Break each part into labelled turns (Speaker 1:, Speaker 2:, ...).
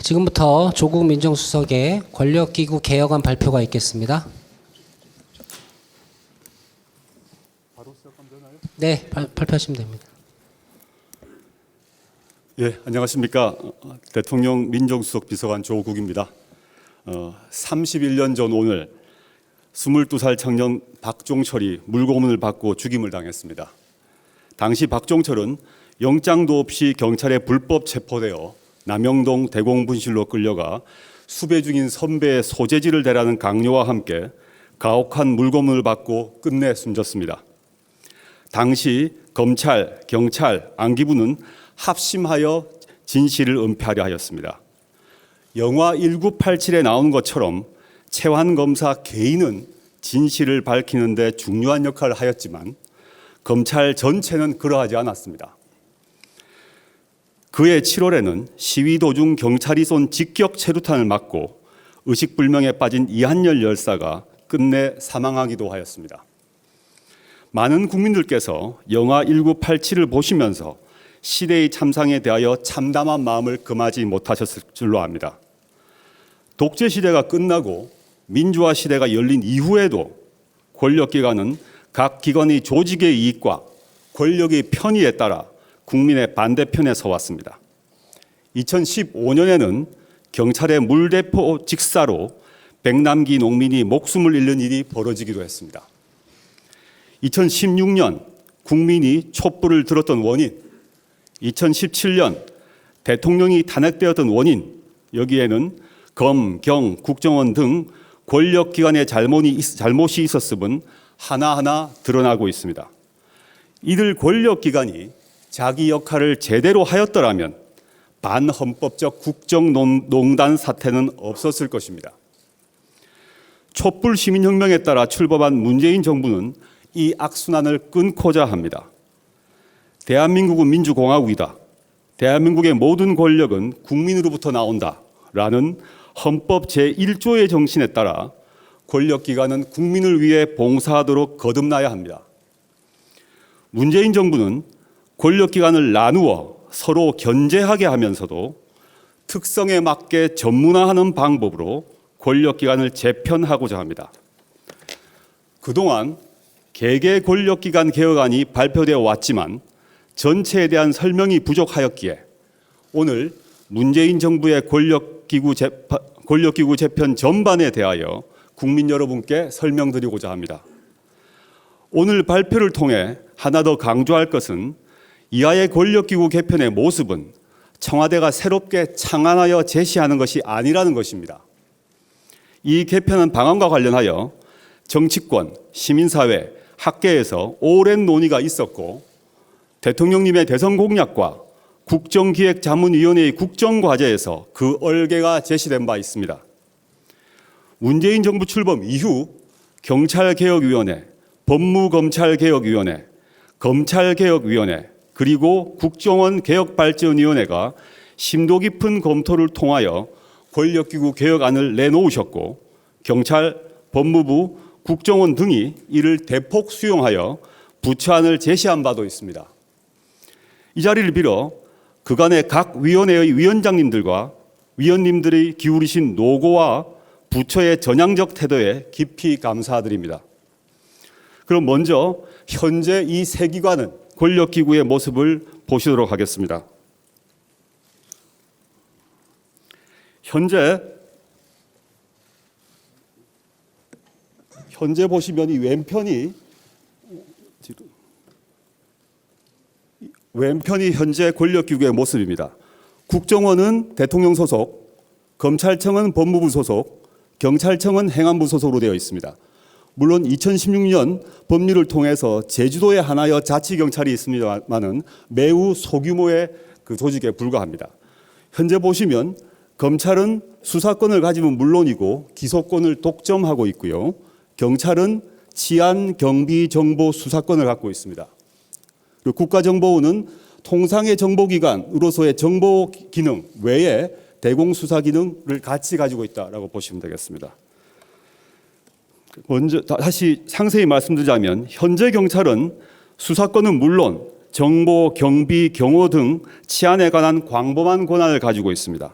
Speaker 1: 지금부터 조국 민정수석의 권력기구 개혁안 발표가 있겠습니다. 네, 발표하시면 됩니다.
Speaker 2: 예, 안녕하십니까. 대통령 민정수석 비서관 조국입니다. 31년 전 오늘 22살 청년 박종철이 물고문을 받고 죽임을 당했습니다. 당시 박종철은 영장도 없이 경찰에 불법 체포되어 남영동 대공분실로 끌려가 수배 중인 선배의 소재지를 대라는 강요와 함께 가혹한 물고문을 받고 끝내 숨졌습니다. 당시 검찰, 경찰, 안기부는 합심하여 진실을 은폐하려 하였습니다. 영화 1987에 나오는 것처럼 최환 검사 개인은 진실을 밝히는 데 중요한 역할을 하였지만 검찰 전체는 그러하지 않았습니다. 그해 7월에는 시위 도중 경찰이 쏜 직격 체류탄을 맞고 의식불명에 빠진 이한열 열사가 끝내 사망하기도 하였습니다. 많은 국민들께서 영화 1987을 보시면서 시대의 참상에 대하여 참담한 마음을 금하지 못하셨을 줄로 압니다. 독재 시대가 끝나고 민주화 시대가 열린 이후에도 권력기관은 각 기관의 조직의 이익과 권력의 편의에 따라 국민의 반대편에 서왔습니다. 2015년에는 경찰의 물대포 직사로 백남기 농민이 목숨을 잃는 일이 벌어지기도 했습니다. 2016년 국민이 촛불을 들었던 원인, 2017년 대통령이 탄핵되었던 원인, 여기에는 검, 경, 국정원 등 권력기관의 잘못이 있었음은 하나하나 드러나고 있습니다. 이들 권력기관이 자기 역할을 제대로 하였더라면 반헌법적 국정농단 사태는 없었을 것입니다. 촛불 시민혁명에 따라 출범한 문재인 정부는 이 악순환을 끊고자 합니다. 대한민국은 민주공화국이다. 대한민국의 모든 권력은 국민으로부터 나온다라는 헌법 제1조의 정신에 따라 권력기관은 국민을 위해 봉사하도록 거듭나야 합니다. 문재인 정부는 권력기관을 나누어 서로 견제하게 하면서도 특성에 맞게 전문화하는 방법으로 권력기관을 재편하고자 합니다. 그동안 개개 권력기관 개혁안이 발표되어 왔지만 전체에 대한 설명이 부족하였기에 오늘 문재인 정부의 권력기구 재편 전반에 대하여 국민 여러분께 설명드리고자 합니다. 오늘 발표를 통해 하나 더 강조할 것은 이하의 권력기구 개편의 모습은 청와대가 새롭게 창안하여 제시하는 것이 아니라는 것입니다. 이 개편 방안과 관련하여 정치권, 시민사회, 학계에서 오랜 논의가 있었고 대통령님의 대선 공약과 국정기획자문위원회의 국정과제에서 그 얼개가 제시된 바 있습니다. 문재인 정부 출범 이후 경찰개혁위원회, 법무검찰개혁위원회, 검찰개혁위원회, 그리고 국정원 개혁발전위원회가 심도 깊은 검토를 통하여 권력기구 개혁안을 내놓으셨고 경찰, 법무부, 국정원 등이 이를 대폭 수용하여 부처안을 제시한 바도 있습니다. 이 자리를 빌어 그간의 각 위원회의 위원장님들과 위원님들이 기울이신 노고와 부처의 전향적 태도에 깊이 감사드립니다. 그럼 먼저 현재 이 세 기관은 권력기구의 모습을 보시도록 하겠습니다. 현재 보시면 이 왼편이 현재 권력기구의 모습입니다. 국정원은 대통령 소속, 검찰청은 법무부 소속, 경찰청은 행안부 소속으로 되어 있습니다. 물론 2016년 법률을 통해서 제주도에 하나여 자치경찰이 있습니다만은 매우 소규모의 그 조직에 불과합니다. 현재 보시면 검찰은 수사권을 가지면 물론이고 기소권을 독점하고 있고요. 경찰은 치안, 경비, 정보, 수사권을 갖고 있습니다. 그리고 국가정보원은 통상의 정보기관으로서의 정보 기능 외에 대공수사 기능을 같이 가지고 있다라고 보시면 되겠습니다. 먼저 다시 상세히 말씀드리자면 현재 경찰은 수사권은 물론 정보, 경비, 경호 등 치안에 관한 광범한 권한을 가지고 있습니다.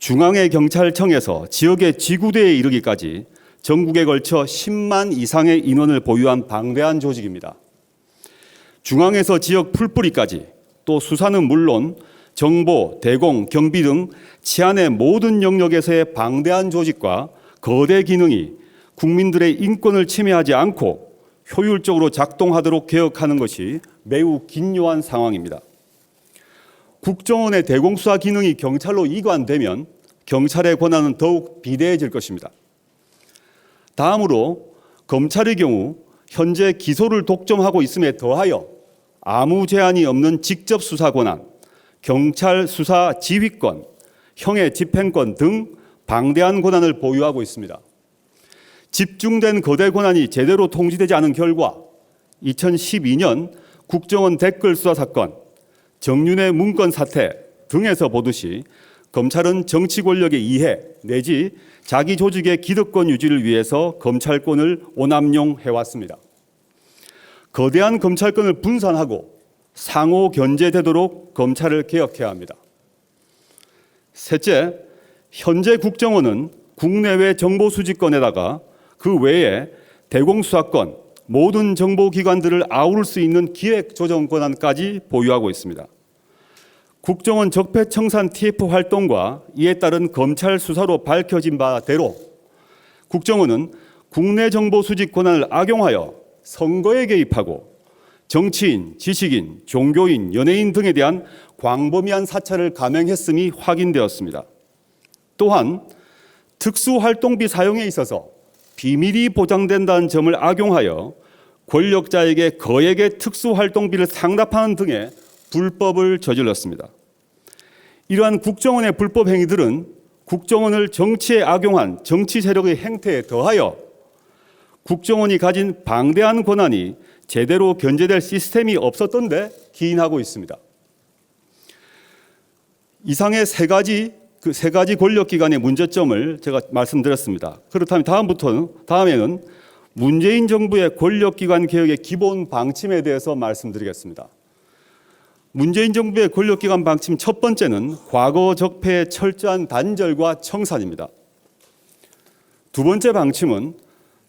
Speaker 2: 중앙의 경찰청에서 지역의 지구대에 이르기까지 전국에 걸쳐 10만 이상의 인원을 보유한 방대한 조직입니다. 중앙에서 지역 풀뿌리까지, 또 수사는 물론 정보, 대공, 경비 등 치안의 모든 영역에서의 방대한 조직과 거대 기능이 국민들의 인권을 침해하지 않고 효율적으로 작동하도록 개혁하는 것이 매우 긴요한 상황입니다. 국정원의 대공수사 기능이 경찰로 이관되면 경찰의 권한은 더욱 비대해질 것입니다. 다음으로 검찰의 경우 현재 기소를 독점하고 있음에 더하여 아무 제한이 없는 직접 수사 권한, 경찰 수사 지휘권, 형의 집행권 등 방대한 권한을 보유하고 있습니다. 집중된 거대 권한이 제대로 통지되지 않은 결과 2012년 국정원 댓글 수사 사건, 정윤회 문건 사태 등에서 보듯이 검찰은 정치 권력의 이해 내지 자기 조직의 기득권 유지를 위해서 검찰권을 오남용해왔습니다. 거대한 검찰권을 분산하고 상호 견제되도록 검찰을 개혁해야 합니다. 셋째, 현재 국정원은 국내외 정보 수집권에다가 그 외에 대공수사권, 모든 정보기관들을 아우를 수 있는 기획조정 권한까지 보유하고 있습니다. 국정원 적폐청산 TF 활동과 이에 따른 검찰 수사로 밝혀진 바대로 국정원은 국내 정보 수집 권한을 악용하여 선거에 개입하고 정치인, 지식인, 종교인, 연예인 등에 대한 광범위한 사찰을 감행했음이 확인되었습니다. 또한 특수활동비 사용에 있어서 비밀이 보장된다는 점을 악용하여 권력자에게 거액의 특수활동비를 상납하는 등의 불법을 저질렀습니다. 이러한 국정원의 불법 행위들은 국정원을 정치에 악용한 정치 세력의 행태에 더하여 국정원이 가진 방대한 권한이 제대로 견제될 시스템이 없었던 데 기인하고 있습니다. 이상의 세 가지 권력기관의 문제점을 제가 말씀드렸습니다. 그렇다면 다음에는 문재인 정부의 권력기관 개혁의 기본 방침에 대해서 말씀드리겠습니다. 문재인 정부의 권력기관 방침 첫 번째는 과거 적폐의 철저한 단절과 청산입니다. 두 번째 방침은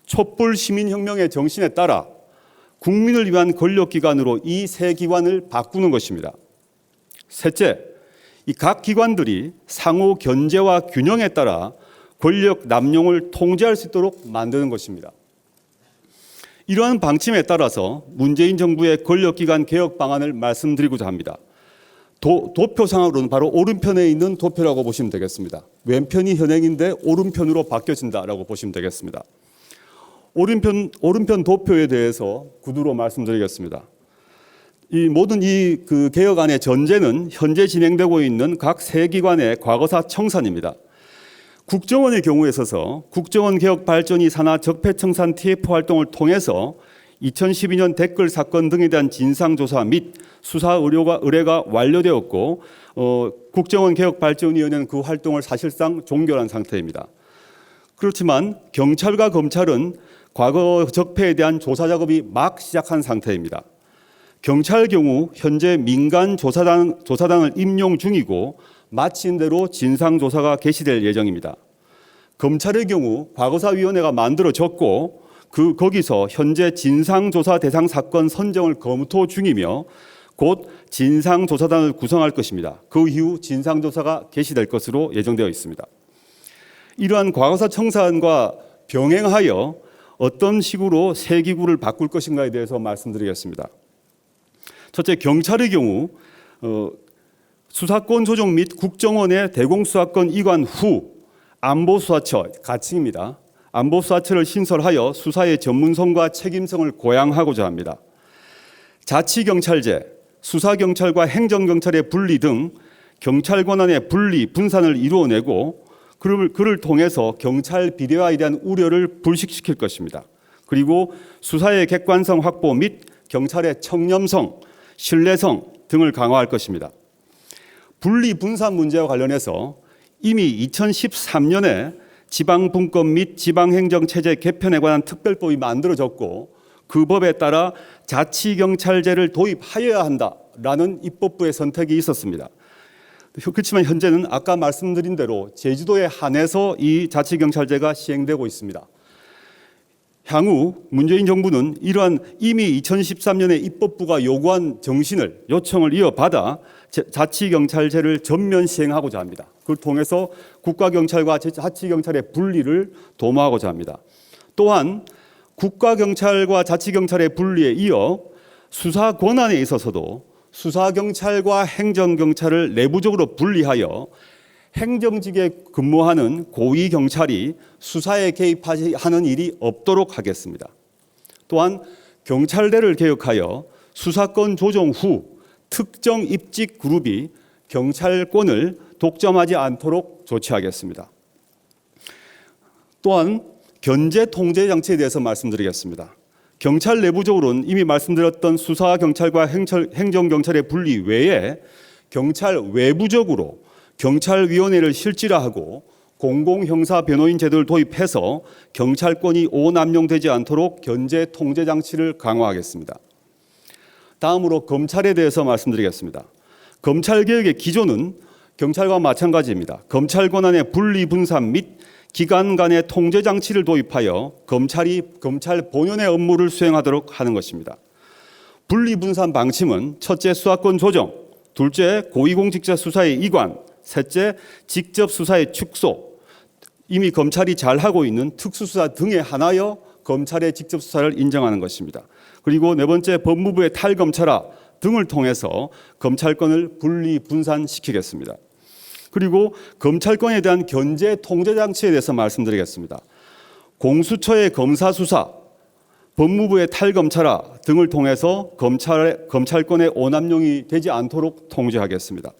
Speaker 2: 촛불 시민혁명의 정신에 따라 국민을 위한 권력기관으로 이 세 기관을 바꾸는 것입니다. 셋째, 이 각 기관들이 상호 견제와 균형에 따라 권력 남용을 통제할 수 있도록 만드는 것입니다. 이러한 방침에 따라서 문재인 정부의 권력기관 개혁 방안을 말씀드리고자 합니다. 도표상으로는 바로 오른편에 있는 도표라고 보시면 되겠습니다. 왼편이 현행인데 오른편으로 바뀌어진다라고 보시면 되겠습니다. 오른편 도표에 대해서 구두로 말씀드리겠습니다. 이 모든 그 개혁안의 전제는 현재 진행되고 있는 각 세 기관의 과거사 청산입니다. 국정원의 경우에 있어서 국정원 개혁 발전이 산하 적폐청산 TF 활동을 통해서 2012년 댓글 사건 등에 대한 진상조사 및 수사 의뢰가 완료되었고 국정원 개혁 발전위원회는 그 활동을 사실상 종결한 상태입니다. 그렇지만 경찰과 검찰은 과거 적폐에 대한 조사 작업이 막 시작한 상태입니다. 경찰 경우 현재 민간 조사단을 임용 중이고 마친 대로 진상조사가 개시될 예정입니다. 검찰의 경우 과거사위원회가 만들어졌고 거기서 현재 진상조사 대상 사건 선정을 검토 중이며 곧 진상조사단을 구성할 것입니다. 그 이후 진상조사가 개시될 것으로 예정되어 있습니다. 이러한 과거사 청산과 병행하여 어떤 식으로 세 기구를 바꿀 것인가에 대해서 말씀드리겠습니다. 첫째, 경찰의 경우 수사권 조정 및 국정원의 대공수사권 이관 후 안보수사처 가칭입니다. 안보수사처를 신설하여 수사의 전문성과 책임성을 고양하고자 합니다. 자치경찰제, 수사경찰과 행정경찰의 분리 등 경찰 권한의 분리, 분산을 이루어내고 그를 통해서 경찰 비대화에 대한 우려를 불식시킬 것입니다. 그리고 수사의 객관성 확보 및 경찰의 청렴성, 신뢰성 등을 강화할 것입니다. 분리 분산 문제와 관련해서 이미 2013년에 지방분권 및 지방행정체제 개편에 관한 특별법이 만들어졌고 그 법에 따라 자치경찰제를 도입하여야 한다라는 입법부의 선택이 있었습니다. 그렇지만 현재는 아까 말씀드린 대로 제주도에 한해서 이 자치경찰제가 시행되고 있습니다. 향후 문재인 정부는 이러한 이미 2013년에 입법부가 요구한 요청을 이어받아 자치경찰제를 전면 시행하고자 합니다. 그걸 통해서 국가경찰과 자치경찰의 분리를 도모하고자 합니다. 또한 국가경찰과 자치경찰의 분리에 이어 수사 권한에 있어서도 수사경찰과 행정경찰을 내부적으로 분리하여 행정직에 근무하는 고위경찰이 수사에 개입하는 일이 없도록 하겠습니다. 또한 경찰대를 개혁하여 수사권 조정 후 특정 입직 그룹이 경찰권을 독점하지 않도록 조치하겠습니다. 또한 견제 통제 장치에 대해서 말씀드리겠습니다. 경찰 내부적으로는 이미 말씀드렸던 수사경찰과 행정경찰의 분리 외에 경찰 외부적으로 경찰위원회를 실질화하고 공공형사변호인 제도를 도입해서 경찰권이 오남용되지 않도록 견제 통제 장치를 강화하겠습니다. 다음으로 검찰에 대해서 말씀드리겠습니다. 검찰개혁의 기조는 경찰과 마찬가지입니다. 검찰 권한의 분리 분산 및 기관 간의 통제 장치를 도입하여 검찰이 검찰 본연의 업무를 수행하도록 하는 것입니다. 분리 분산 방침은 첫째, 수사권 조정, 둘째, 고위공직자 수사의 이관, 셋째, 직접 수사의 축소, 이미 검찰이 잘하고 있는 특수수사 등에 한하여 검찰의 직접 수사를 인정하는 것입니다. 그리고 네 번째, 법무부의 탈검찰화 등을 통해서 검찰권을 분리 분산시키겠습니다. 그리고 검찰권에 대한 견제 통제 장치에 대해서 말씀드리겠습니다. 공수처의 검사 수사, 법무부의 탈검찰화 등을 통해서 검찰권의 오남용이 되지 않도록 통제하겠습니다.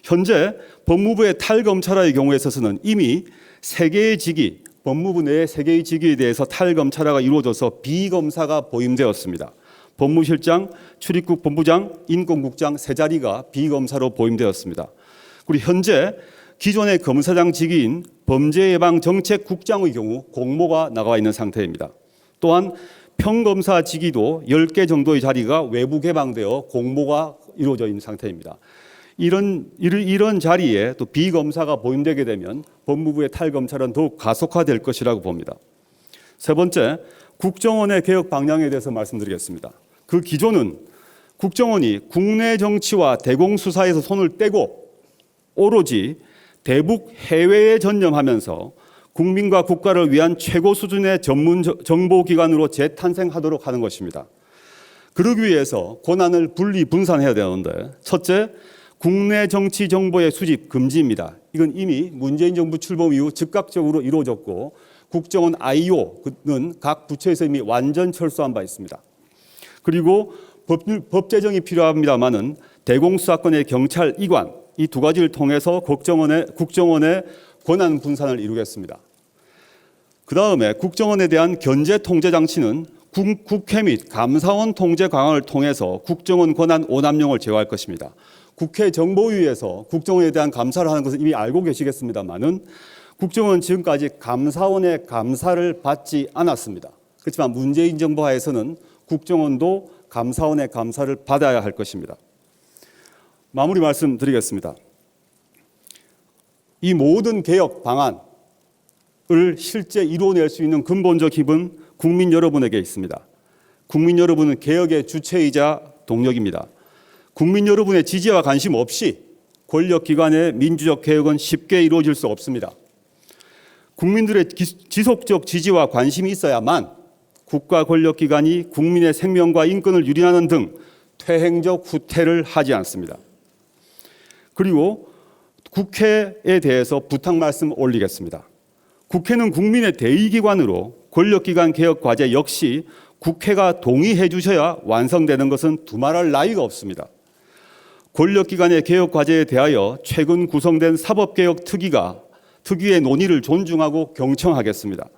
Speaker 2: 현재 법무부의 탈검찰화의 경우에 있어서는 이미 3개의 직위, 법무부 내에 3개의 직위에 대해서 탈검찰화가 이루어져서 비검사가 보임되었습니다. 법무실장, 출입국 본부장, 인권국장 3자리가 비검사로 보임되었습니다. 그리고 현재 기존의 검사장 직위인 범죄예방정책국장의 경우 공모가 나가 있는 상태입니다. 또한 평검사 직위도 10개 정도의 자리가 외부 개방되어 공모가 이루어져 있는 상태입니다. 이런 자리에 또 비검사가 보임되게 되면 법무부의 탈검찰은 더욱 가속화될 것이라고 봅니다. 세 번째, 국정원의 개혁 방향에 대해서 말씀드리겠습니다. 그 기조는 국정원이 국내 정치와 대공수사에서 손을 떼고 오로지 대북 해외에 전념하면서 국민과 국가를 위한 최고 수준의 전문 정보기관으로 재탄생하도록 하는 것입니다. 그러기 위해서 권한을 분리 분산해야 되는데, 첫째, 국내 정치 정보의 수집 금지입니다. 이건 이미 문재인 정부 출범 이후 즉각적으로 이루어졌고 국정원 IO는 각 부처에서 이미 완전 철수한 바 있습니다. 그리고 법 제정이 필요합니다만은 대공수사권의 경찰 이관, 이 두 가지를 통해서 국정원의 권한 분산을 이루겠습니다. 그 다음에 국정원에 대한 견제 통제 장치는 국회 및 감사원 통제 강화를 통해서 국정원 권한 오남용을 제어할 것입니다. 국회 정보위에서 국정원에 대한 감사를 하는 것은 이미 알고 계시겠습니다만은 국정원은 지금까지 감사원의 감사를 받지 않았습니다. 그렇지만 문재인 정부 하에서는 국정원도 감사원의 감사를 받아야 할 것입니다. 마무리 말씀드리겠습니다. 이 모든 개혁 방안을 실제 이루어낼 수 있는 근본적 힘은 국민 여러분에게 있습니다. 국민 여러분은 개혁의 주체이자 동력입니다. 국민 여러분의 지지와 관심 없이 권력기관의 민주적 개혁은 쉽게 이루어질 수 없습니다. 국민들의 지속적 지지와 관심이 있어야만 국가 권력기관이 국민의 생명과 인권을 유린하는 등 퇴행적 후퇴를 하지 않습니다. 그리고 국회에 대해서 부탁 말씀 올리겠습니다. 국회는 국민의 대의기관으로 권력기관 개혁 과제 역시 국회가 동의해 주셔야 완성되는 것은 두말할 나위가 없습니다. 권력기관의 개혁 과제에 대하여 최근 구성된 사법개혁 특위의 논의를 존중하고 경청하겠습니다.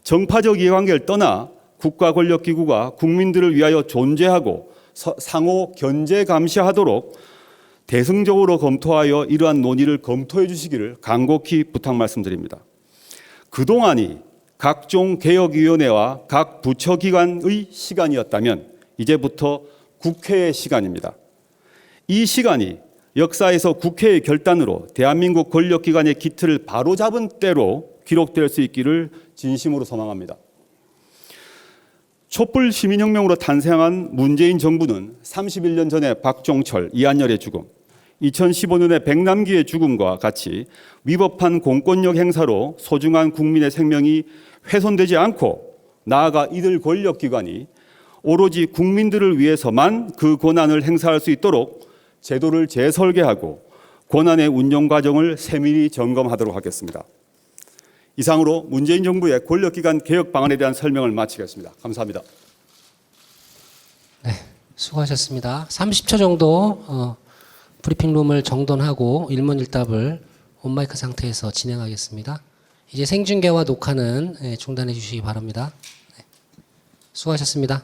Speaker 2: 정파적 이해관계를 떠나 국가 권력기구가 국민들을 위하여 존재하고 상호 견제 감시하도록 대승적으로 검토하여 이러한 논의를 검토해 주시기를 간곡히 부탁 말씀드립니다. 그동안이 각종 개혁위원회와 각 부처기관의 시간이었다면 이제부터 국회의 시간입니다. 이 시간이 역사에서 국회의 결단으로 대한민국 권력기관의 기틀을 바로잡은 때로 기록될 수 있기를 진심으로 소망합니다. 촛불 시민혁명으로 탄생한 문재인 정부는 31년 전에 박종철, 이한열의 죽음, 2015년에 백남기의 죽음과 같이 위법한 공권력 행사로 소중한 국민의 생명이 훼손되지 않고 나아가 이들 권력기관이 오로지 국민들을 위해서만 그 권한을 행사할 수 있도록 제도를 재설계하고 권한의 운영 과정을 세밀히 점검하도록 하겠습니다. 이상으로 문재인 정부의 권력기관 개혁 방안에 대한 설명을 마치겠습니다. 감사합니다.
Speaker 1: 네, 수고하셨습니다. 30초 정도 브리핑룸을 정돈하고 일문일답을 온마이크 상태에서 진행하겠습니다. 이제 생중계와 녹화는 중단해 주시기 바랍니다. 네, 수고하셨습니다.